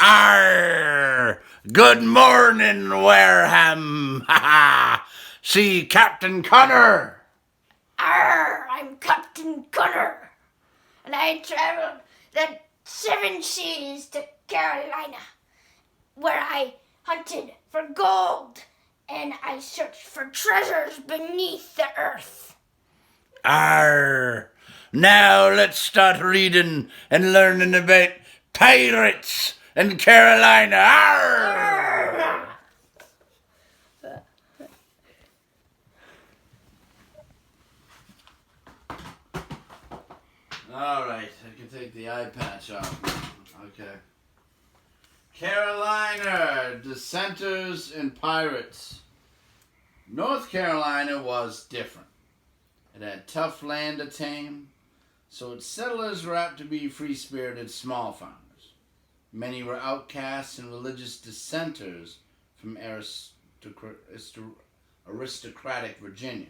Arr! Good morning, Wareham! Ha ha! See Captain Connor! Arr! I'm Captain Connor, and I traveled the 7 seas to Carolina, where I hunted for gold and I searched for treasures beneath the earth. Arr! Now let's start reading and learning about pirates in Carolina. Arr! All right, I can take the eye patch off. Okay. Carolina, Dissenters and Pirates. North Carolina was different. It had tough land to tame, so its settlers were apt to be free-spirited small farmers. Many were outcasts and religious dissenters from aristocratic Virginia.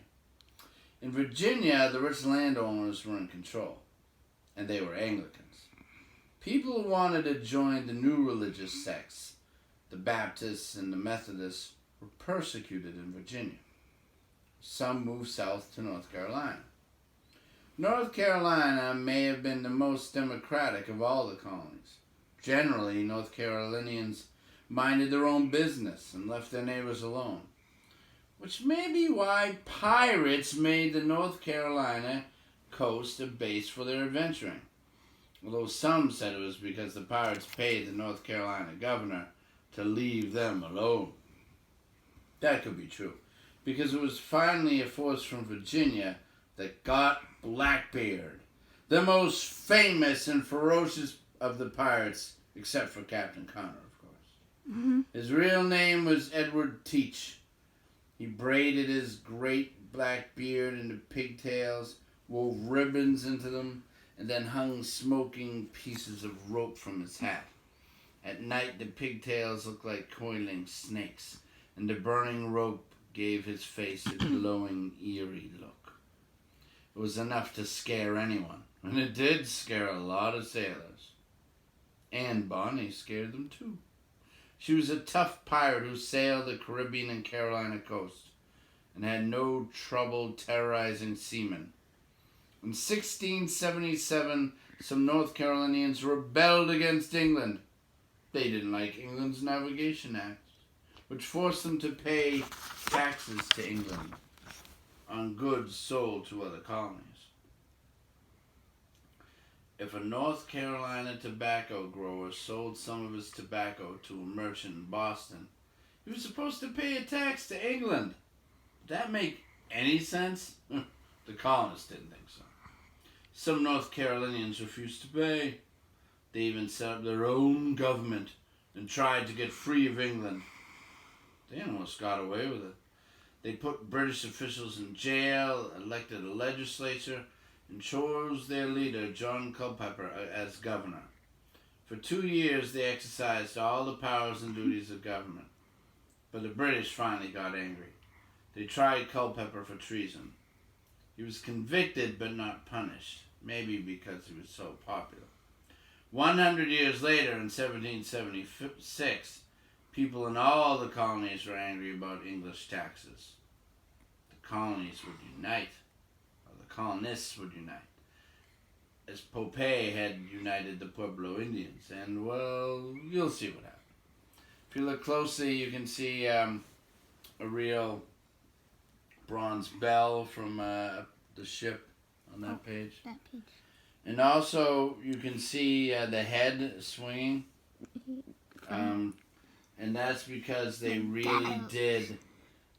In Virginia, the rich landowners were in control, and they were Anglicans. People who wanted to join the new religious sects, the Baptists and the Methodists, were persecuted in Virginia. Some moved south to North Carolina. North Carolina may have been the most democratic of all the colonies. Generally, North Carolinians minded their own business and left their neighbors alone, which may be why pirates made the North Carolina coast a base for their adventuring. Although some said it was because the pirates paid the North Carolina governor to leave them alone. That could be true, because it was finally a force from Virginia that got Blackbeard, the most famous and ferocious of the pirates, except for Captain Connor, of course. Mm-hmm. His real name was Edward Teach. He braided his great black beard into pigtails, wove ribbons into them, and then hung smoking pieces of rope from his hat. At night, the pigtails looked like coiling snakes, and the burning rope gave his face a glowing, eerie look. It was enough to scare anyone, and it did scare a lot of sailors. Anne Bonny scared them too. She was a tough pirate who sailed the Caribbean and Carolina coast, and had no trouble terrorizing seamen. In 1677, some North Carolinians rebelled against England. They didn't like England's Navigation Act, which forced them to pay taxes to England on goods sold to other colonies. If a North Carolina tobacco grower sold some of his tobacco to a merchant in Boston, he was supposed to pay a tax to England. Did that make any sense? The colonists didn't think so. Some North Carolinians refused to pay. They even set up their own government and tried to get free of England. They almost got away with it. They put British officials in jail, elected a legislature, and chose their leader, John Culpeper, as governor. For 2 years, they exercised all the powers and duties of government. But the British finally got angry. They tried Culpeper for treason. He was convicted but not punished, maybe because he was so popular. 100 years later, in 1776, people in all the colonies were angry about English taxes. The colonies would unite, or the colonists would unite, as Popeye had united the Pueblo Indians, and, well, you'll see what happened. If you look closely, you can see a real bronze bell from the ship on that page. That page. And also, you can see the head swinging. And that's because they really did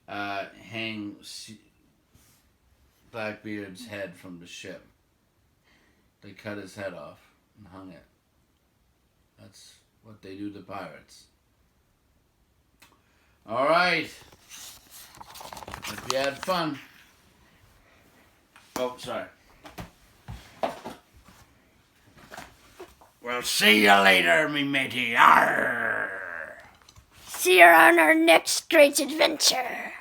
hang Blackbeard's head from the ship. They cut his head off and hung it. That's what they do to pirates. All right. Hope you had fun. Oh, sorry. Well, see you later, me matey. Arr! See you on our next great adventure.